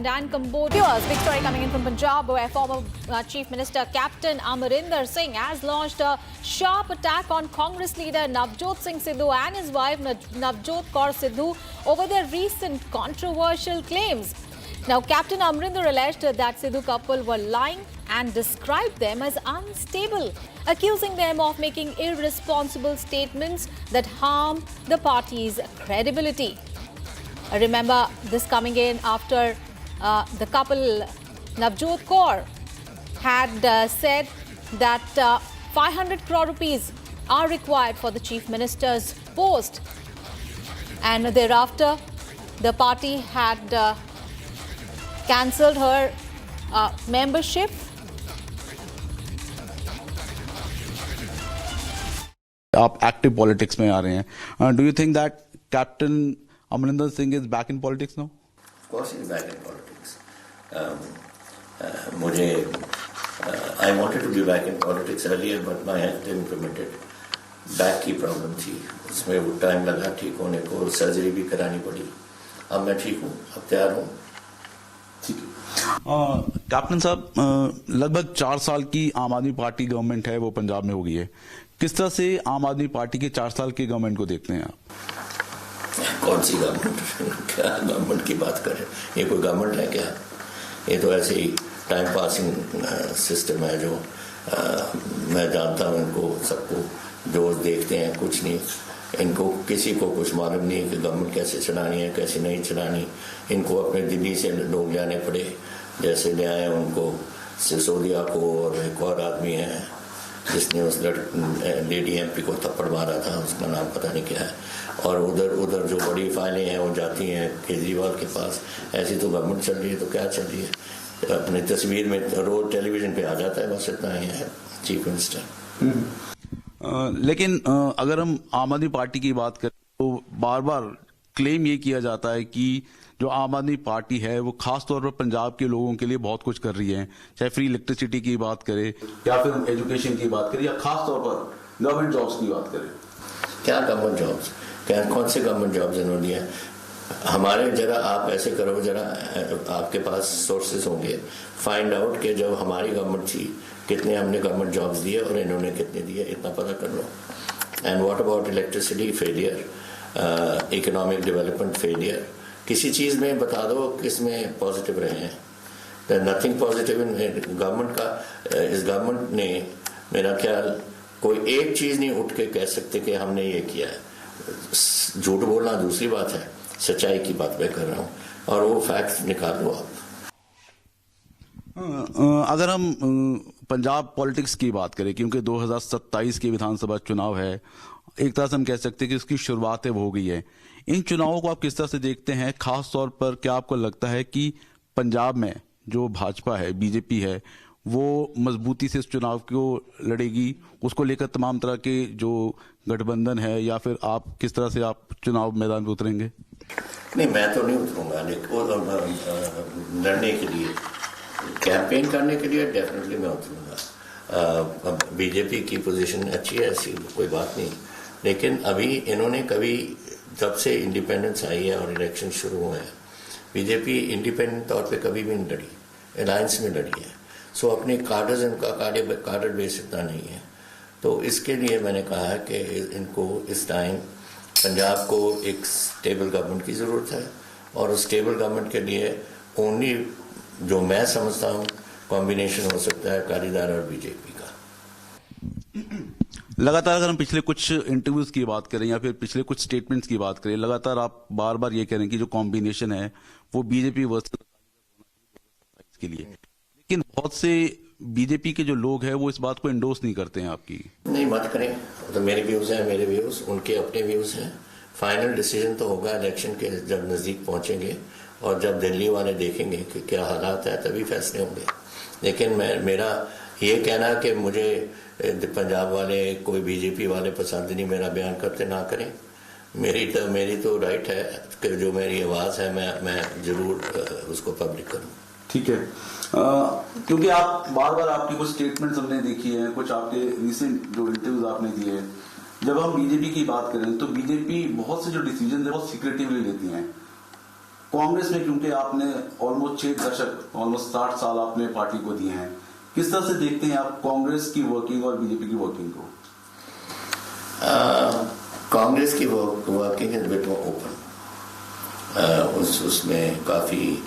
And Cambodia. Big story coming in from Punjab, where former Chief Minister Captain Amarinder Singh has launched a sharp attack on Congress leader Navjot Singh Sidhu and his wife Navjot Kaur Sidhu over their recent controversial claims. Now, Captain Amarinder alleged that Sidhu couple were lying and described them as unstable, accusing them of making irresponsible statements that harm the party's credibility. Remember this coming in after the couple Navjot Kaur had said that 500 crore rupees are required for the Chief Minister's post, and thereafter the party had cancelled her membership. आप active politics में आ रहे हैं. Do you think that captain Amarinder Singh is back in politics now? Of course he's back in politics. I wanted to be back in politics earlier, but my health didn't permit it. Back की problem थी, उसमें वो time लगा ठीक होने को, surgery भी करानी पड़ी. अब मैं ठीक हूँ, अब तैयार हूँ. कैप्टन साहब, लगभग 4 साल की आम आदमी पार्टी गवर्नमेंट है वो पंजाब में हो गई है. किस तरह से आम आदमी पार्टी के 4 साल की गवर्नमेंट को देखते हैं आप? कौन सी गवर्नमेंट? क्या गवर्नमेंट की बात करें? ये कोई गवर्नमेंट है क्या? ये तो ऐसे ही टाइम पासिंग सिस्टम है जो मैं जानता हूँ इनको सबको, जो देखते हैं कुछ नहीं. इनको किसी को कुछ मालूम नहीं कि गवर्नमेंट कैसे चलानी है कैसे नहीं चलानी. इनको अपने दिल्ली से लोग लाने पड़े, जैसे ले आए उनको सिसोदिया को, और एक और आदमी है जिसने उस लेडी एमपी को थप्पड़ मारा था, उसका नाम पता नहीं क्या है. और उधर जो बड़ी फाइलें हैं वो जाती हैं केजरीवाल के पास. ऐसी तो गवर्नमेंट चल रही है, तो क्या चल रही है? अपनी तस्वीर में रोज टेलीविजन पे आ जाता है, बस इतना ही है चीफ मिनिस्टर. लेकिन अगर हम आम आदमी पार्टी की बात करें तो बार बार क्लेम ये किया जाता है कि जो आम आदमी पार्टी है वो खास तौर पर पंजाब के लोगों के लिए बहुत कुछ कर रही है, चाहे फ्री इलेक्ट्रिसिटी की बात करें या फिर एजुकेशन की बात करें या खास तौर पर गवर्नमेंट जॉब्स की बात करें. क्या गवर्नमेंट जॉब्स? क्या कौन से गवर्नमेंट जॉब्स इन्होंने दिया? हमारे जरा आप ऐसे करो, जरा आपके पास सोर्सेज होंगे, फाइंड आउट कि जब हमारी गवर्नमेंट थी कितने हमने गवर्नमेंट जॉब्स दिए और इन्होंने कितने दिए, इतना पता कर लो. And what about electricity failure, economic development failure? किसी चीज में बता दो किसमें पॉजिटिव रहे हैं. नथिंग पॉजिटिव इन गवर्नमेंट का. इस गवर्नमेंट ने मेरा ख्याल कोई एक चीज नहीं उठ के कह सकते कि हमने ये किया है. झूठ बोलना दूसरी बात है, सच्चाई की बात मैं कर रहा हूँ, और वो फैक्ट निकाल लो आप. अगर हम पंजाब पॉलिटिक्स की बात करें, क्योंकि 2027 के विधानसभा चुनाव है, एक तरह से हम कह सकते हैं कि उसकी शुरुआत है वो हो गई है. इन चुनावों को आप किस तरह से देखते हैं? खास तौर पर क्या आपको लगता है कि पंजाब में जो भाजपा है, बीजेपी है, वो मजबूती से इस चुनाव को लड़ेगी? उसको लेकर तमाम तरह के जो गठबंधन है, या फिर आप किस तरह से आप चुनाव मैदान में उतरेंगे? नहीं, मैं तो नहीं उतरूंगा, लेकिन लड़ने के लिए, कैंपेन करने के लिए डेफिनेटली मैं उतरूंगा. बीजेपी की पोजीशन अच्छी है, ऐसी कोई बात नहीं. लेकिन अभी इन्होंने कभी, जब से इंडिपेंडेंस आई है और इलेक्शन शुरू हुए हैं, बीजेपी इंडिपेंडेंट तौर पे कभी भी नहीं लड़ी, अलायंस में लड़ी है. सो अपने कार्डर्स, इनका कार्डर बेस इतना नहीं है. तो इसके लिए मैंने कहा है कि इनको इस टाइम पंजाब को एक स्टेबल गवर्नमेंट की ज़रूरत है, और उस स्टेबल गवर्नमेंट के लिए ओनली जो मैं समझता हूँ कॉम्बिनेशन हो सकता है अकालीदल और बीजेपी का. लगातार अगर हम पिछले कुछ इंटरव्यूज की बात करें या फिर पिछले कुछ स्टेटमेंट्स की बात करें, लगातार आप बार बार ये कह रहे हैं कि जो कॉम्बिनेशन है वो बीजेपी वर्सेस के लिए, लेकिन बहुत से बीजेपी के जो लोग हैं वो इस बात को इंडोर्स नहीं करते हैं आपकी. नहीं, मत करें. तो मेरे व्यूज हैं, मेरे व्यूज, उनके अपने व्यूज हैं. फाइनल डिसीजन तो होगा इलेक्शन के जब नजदीक पहुंचेंगे, और जब दिल्ली वाले देखेंगे कि क्या हालात है तभी फैसले होंगे. लेकिन मेरा ये कहना कि मुझे पंजाब वाले, कोई बीजेपी वाले पसंद नहीं मेरा बयान करते, ना करें. मेरी तो राइट है कि जो मेरी आवाज़ है मैं जरूर उसको पब्लिक करूँ. ठीक है, क्योंकि आप बार बार आपकी कुछ स्टेटमेंट्स हमने देखी है, कुछ आपके रिसेंट जो इंटरव्यूज आपने दिए हैं, जब हम बीजेपी की बात करें तो बीजेपी बहुत से जो डिसीजन है वो सीक्रेटिवली लेती हैं. कांग्रेस में क्योंकि आपने ऑलमोस्ट 6 दशक, ऑलमोस्ट 60 साल आपने पार्टी को दिए हैं, किस तरह से देखते हैं आप कांग्रेस की वर्किंग और बीजेपी की वर्किंग को? कांग्रेस की वर्किंग इज बिट ओपन, उसमें काफ़ी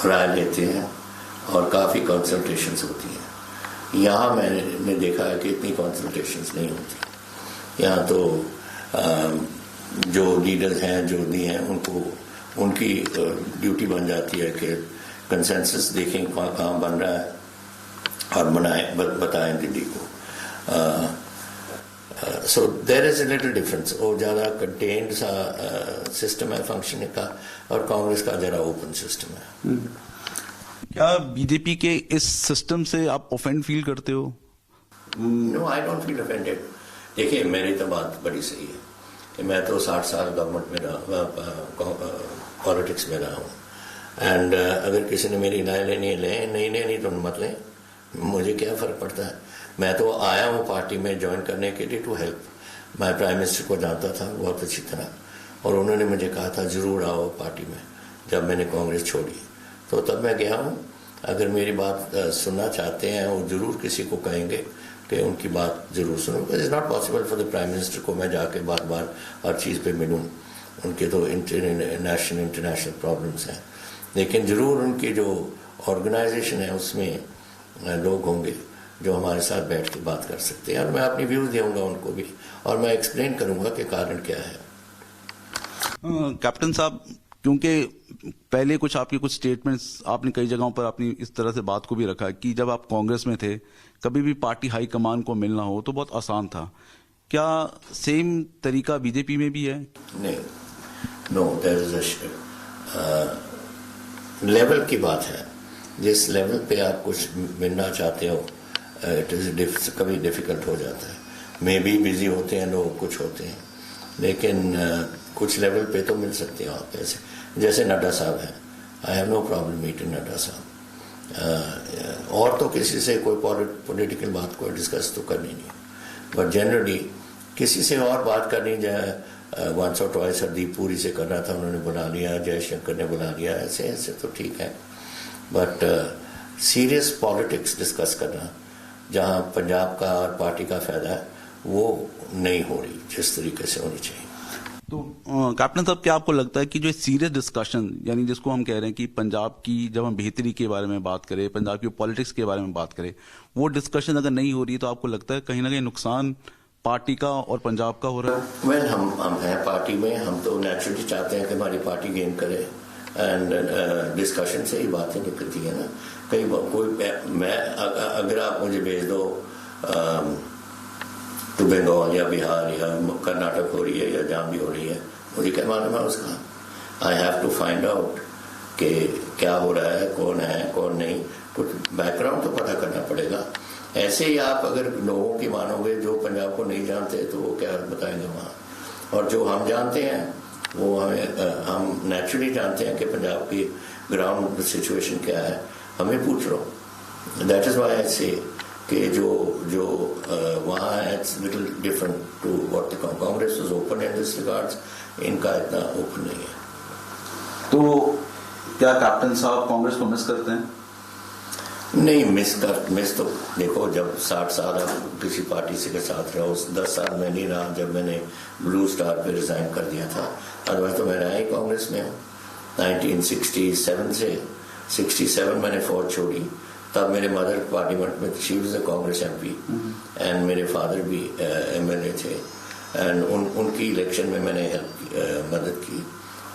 राय लेते हैं और काफ़ी कंसल्टेशंस होती हैं। यहाँ मैंने देखा है कि इतनी कंसल्टेशंस नहीं होती। यहाँ तो जो लीडर्स हैं, जो नहीं हैं, उनको उनकी ड्यूटी बन जाती है कि कंसेंसस देखें कहाँ बन रहा है और बताएं दिल्ली को। So there is a little difference. और ज़्यादा कंटेन्ड सा सिस्टम है फंक्शनिंग का, और कांग्रेस का ज़रा ओपन सिस्टम है। क्या बीजेपी के इस सिस्टम से आप ऑफेंड फील करते हो? No, I don't feel offended. देखिए, मेरी तो बात बड़ी सही है कि मैं तो 60 साल गवर्नमेंट में रहा, पॉलिटिक्स में रहा हूँ। एंड अगर किसी ने मेरी राय लेनी है, नहीं लेनी तो मत लें, मुझे क्या फ़र्क पड़ता है। मैं तो आया हूँ पार्टी में ज्वाइन करने के लिए टू हेल्प। मैं प्राइम मिनिस्टर को जानता था बहुत अच्छी तरह, और उन्होंने मुझे कहा था ज़रूर आओ पार्टी में। जब मैंने कांग्रेस छोड़ी तो तब मैं गया हूँ। अगर मेरी बात सुनना चाहते हैं, वो ज़रूर किसी को कहेंगे कि उनकी बात ज़रूर सुनो। It's not possible for the prime minister को मैं जाके बार बार हर चीज़ पे मिलूँ। उनके तो नेशनल इंटरनेशनल प्रॉब्लम्स हैं, लेकिन ज़रूर उनकी जो ऑर्गेनाइजेशन है उसमें लोग होंगे जो हमारे साथ बैठ के बात कर सकते हैं, और मैं अपनी व्यूज़ दूंगा उनको भी, और मैं एक्सप्लेन करूंगा कि कारण क्या है। कैप्टन साहब, क्योंकि पहले आपके कुछ स्टेटमेंट्स आपने कई जगहों पर अपनी इस तरह से बात को भी रखा कि जब आप कांग्रेस में थे, कभी भी पार्टी हाईकमान को मिलना हो तो बहुत आसान था। क्या सेम तरीका बीजेपी में भी है? नहीं, no, there is a level की बात है। जिस लेवल पे आप कुछ मिलना चाहते हो, इट इज कभी डिफिकल्ट हो जाता है। मे भी बिजी होते हैं लोग, कुछ होते हैं, लेकिन कुछ लेवल पे तो मिल सकते हो आप। जैसे नड्डा साहब हैं, I have no problem meeting Nadda साहब। और तो किसी से कोई पॉलिटिकल बात को डिस्कस तो करनी नहीं, बट जनरली किसी से और बात करनी, जाए वंस और ट्वाइस हरदीप पुरी से करना था, उन्होंने बुला लिया, जयशंकर ने बुला लिया, ऐसे ऐसे तो ठीक है। बट सीरियस पॉलिटिक्स डिस्कस करना, जहाँ पंजाब का और पार्टी का फायदा है, वो नहीं हो रही जिस तरीके से होनी चाहिए। तो कैप्टन साहब, क्या आपको लगता है कि जो सीरियस डिस्कशन, यानी जिसको हम कह रहे हैं कि पंजाब की जब हम बेहतरी के बारे में बात करें, पंजाब की पॉलिटिक्स के बारे में बात करें, वो डिस्कशन अगर नहीं हो रही तो आपको लगता है कहीं ना कहीं नुकसान पार्टी का और पंजाब का हो रहा है? वेल, हम हैं पार्टी में, हम तो नेचुरली चाहते हैं कि हमारी पार्टी गेन करे, एंड डिस्कशन से ही बातें निकलती है ना। अगर आप मुझे भेज दो टू बंगाल या बिहार या कर्नाटक हो रही है या जहाँ भी हो रही है, मुझे क्या मालूम है उसका। I have to find out कि क्या हो रहा है, कौन नहीं, कुछ बैकग्राउंड तो पता करना पड़ेगा। ऐसे ही आप अगर लोगों की मानोगे जो पंजाब को नहीं जानते, तो वो क्या बताएंगे वहाँ, और जो हम जानते हैं वो हम नेचुरली जानते हैं कि पंजाब की ग्राउंड सिचुएशन क्या है, हमें पूछ लो। That is why I say कि जो वहाँ है, it's little different to what the Congress was open in this regards, इनका इतना ओपन नहीं है। तो क्या कैप्टन साहब कांग्रेस को मिस करते हैं? नहीं, मिस तो देखो, जब 60 साल आप किसी पार्टी से के साथ रहो, 10 साल में नहीं रहा जब मैंने ब्लू स्टार पे रिजाइन कर दिया था, अदरवाइज तो मैं रहा ही कांग्रेस में हूँ। 1967 से 67 मैंने फौज छोड़ी, तब मेरे मदर पार्लियामेंट में, she was a Congress MP, and मेरे फादर भी एमएलए थे, एंड उनकी इलेक्शन में मैंने मदद की।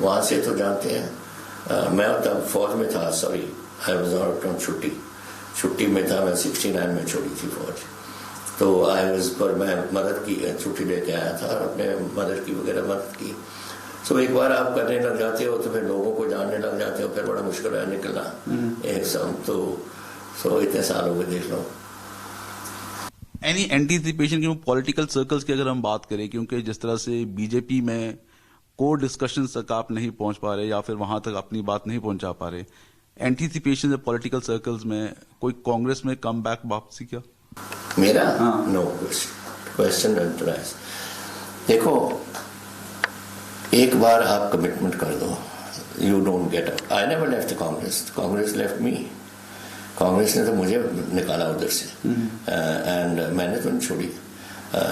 वहाँ से तो जानते हैं। मैं तब फौज में था, सॉरी, आई वाज ऑन छुट्टी में था, मैं 69 में छोड़ी थी फौज। तो पर मैं मदद की, छुट्टी लेके आया था और अपने मदर की वगैरह मदद की। सो एक बार आप करने लग जाते हो तो फिर लोगों को जानने लग जाते हो, फिर बड़ा मुश्किल है निकलना एक सब। तो इतने साल हो गए, देख लो। एनी एंटीसिपेशन की पॉलिटिकल सर्कल्स की अगर हम बात करें, क्योंकि जिस तरह से बीजेपी में कोर डिस्कशन तक आप नहीं पहुंच पा रहे या फिर वहां तक अपनी बात नहीं पहुंचा पा रहे, एंटीसिपेशन पॉलिटिकल सर्कल्स में कोई कांग्रेस में कम बैक वापसी क्या? मेरा नो क्वेश्चन। देखो, एक बार आप कमिटमेंट कर दो, you don't get out. I never left Congress left me. Congress ने तो मुझे निकाला उधर से, एंड मैंने तो नहीं छोड़ी।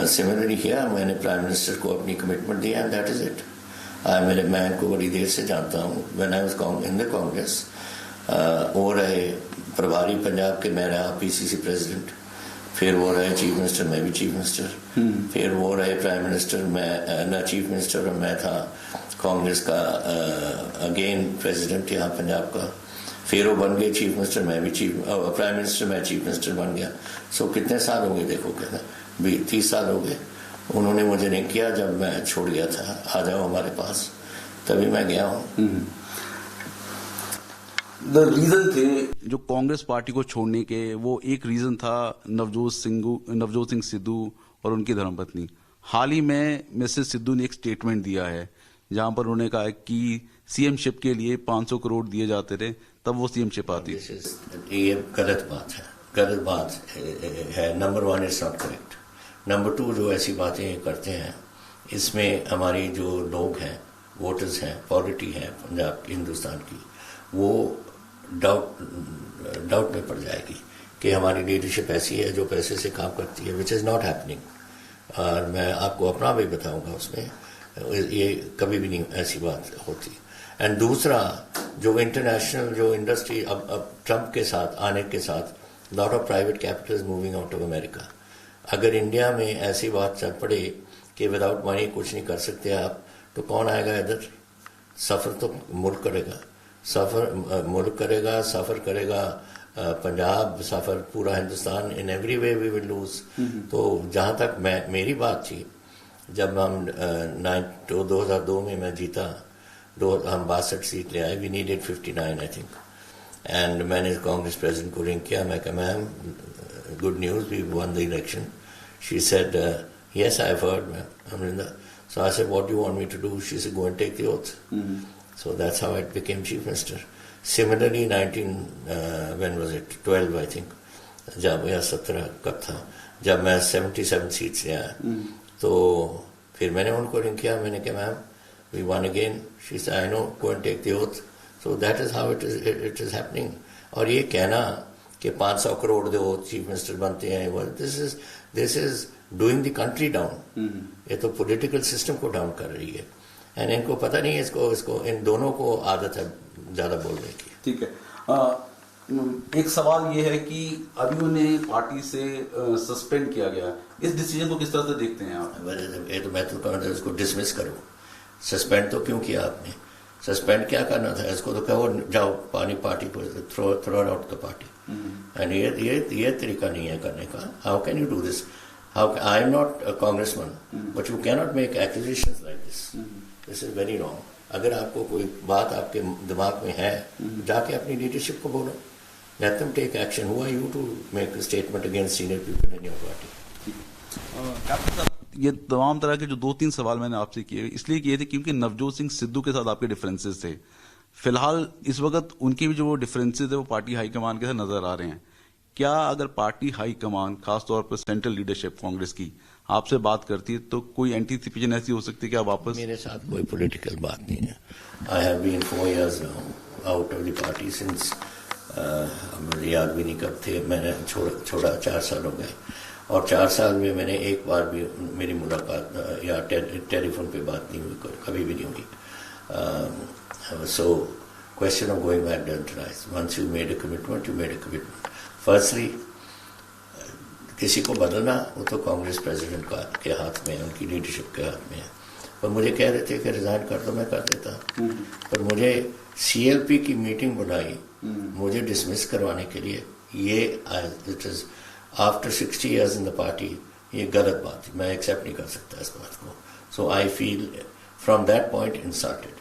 सिमिलरली किया, मैंने प्राइम मिनिस्टर को अपनी कमिटमेंट दिया, एंड दैट इज इट। मैं इनको बड़ी देर से जानता हूँ। When I was in the Congress, वो रहे प्रभारी पंजाब के, मैं रहा पीसीसी प्रेसिडेंट, फिर वो रहे चीफ मिनिस्टर, मैं भी चीफ मिनिस्टर, फिर वो रहे प्राइम मिनिस्टर, मैं ना चीफ मिनिस्टर, और मैं था कांग्रेस का अगेन प्रेसिडेंट यहाँ पंजाब का। फिर वो बन गए चीफ मिनिस्टर, मैं भी प्राइम मिनिस्टर, मैं चीफ मिनिस्टर बन गया। सो कितने साल हो गए देखो, कहना 30 साल हो गए। उन्होंने मुझे नहीं किया, जब मैं छोड़ गया था, आ जाओ हमारे पास, तभी मैं गया हूँ। रीजन थे जो कांग्रेस पार्टी को छोड़ने के, वो एक रीजन था नवजोत सिंह सिद्धू और उनकी धर्मपत्नी। हाल ही में मिसेस सिद्धू ने एक स्टेटमेंट दिया है जहां पर उन्होंने कहा कि सीएमशिप के लिए 500 करोड़ दिए जाते थे, तब वो सीएमशिप आती। ये गलत बात है। Number 1 is not correct. Number 2, जो ऐसी बातें करते हैं, इसमें हमारी जो लोग हैं, वोटर्स हैं, पॉलिटी है पंजाब की, हिंदुस्तान की, वो डाउट में पड़ जाएगी कि हमारी लीडरशिप ऐसी है जो पैसे से काम करती है, विच इज़ नॉट हैपनिंग। और मैं आपको अपना भी बताऊंगा, उसमें ये कभी भी नहीं ऐसी बात होती। एंड दूसरा, जो इंटरनेशनल जो इंडस्ट्री अब ट्रंप के साथ आने के साथ, lot of private capital is moving out of America. अगर इंडिया में ऐसी बात चल पड़े कि विदाउट मनी कुछ नहीं कर सकते आप, तो कौन आएगा इधर? सफ़र तो मुल्क करेगा, सफ़र करेगा पंजाब, सफ़र पूरा Hindustan, in every way we will lose. तो जहाँ तक मेरी बात थी, जब हम 2002 में मैं जीता, हम 62 सीट ले आए, we needed 59 I think, and मैंने कांग्रेस प्रेसिडेंट को रिंग किया, मैं कहा ma'am good news, we won the election. She said yes, I've heard, Amrinda. So I said, what do you want me to do? She said, go and take the oath. So that's how I became chief minister. Similarly, 12 I think, जब या 17 कब था, जब मैं 77 seats ले आया, तो फिर मैंने उनको रिंग किया, मैंने कहा ma'am we won again. She said, I know, go and take the oath. So that is how it is happening. और ये कहना कि 500 करोड़ दो चीफ मिनिस्टर बनते हैं, well, this is doing the country down. ये तो पॉलिटिकल सिस्टम को डाउन कर रही है, एंड इनको पता नहीं है, इसको इन दोनों को आदत है ज्यादा बोलने की। ठीक है। एक सवाल ये है कि अभी उन्हें पार्टी से सस्पेंड किया गया, इस डिसीजन को किस तरह से देखते हैं आप? ये तो मैं तो कहता हूं इसको डिसमिस करो। सस्पेंड तो क्यों किया आपने? सस्पेंड क्या करना था? इसको तो कहो जाओ पार्टी को throw out the party, and ये तरीका नहीं है करने का। How can you do this? I am not a congressman, but you cannot make accusations like this. This is very wrong. अगर आपको कोई बात आपके दिमाग में है, जाके अपनी लीडरशिप को बोलो, let them take action. Who are you to make a statement against senior people in your party? Captain साहब, ये तमाम तरह के जो 2-3 सवाल मैंने आपसे किए इसलिए किए थे क्योंकि नवजोत सिंह सिद्धू के साथ आपके डिफरेंसेस थे। फिलहाल इस वक्त उनके भी जो डिफरेंसेस है वो पार्टी हाईकमान के साथ नजर आ रहे हैं। क्या अगर पार्टी हाईकमान, खासतौर पर सेंट्रल लीडरशिप कांग्रेस की, आपसे बात करती है तो कोई एंटीसिपेशन ऐसी हो सकती है कि आप वापस? मेरे साथ कोई पॉलिटिकल बात नहीं है। I have been 4 years now out of the party since, मुझे याद भी नहीं कब थे मैंने छोड़ा 4 साल हो गए, और 4 साल में मैंने एक बार भी मेरी मुलाकात या टेलीफोन पे बात नहीं हुई, कभी भी नहीं हुई। So question of going back doesn't rise. Once you made a commitment, you made a commitment. Firstly, किसी को बदलना वो तो कांग्रेस प्रेसिडेंट के हाथ में है, उनकी लीडरशिप के हाथ में है। पर मुझे कह रहे थे कि रिजाइन कर दो, मैं कर देता, पर मुझे सीएलपी की मीटिंग बुलाई मुझे डिसमिस करवाने के लिए, ये it is after 60 years in the party, ये गलत बात है, मैं एक्सेप्ट नहीं कर सकता इस बात को। So I feel from that point insulted,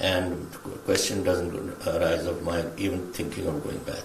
and question doesn't arise of my even thinking of going back.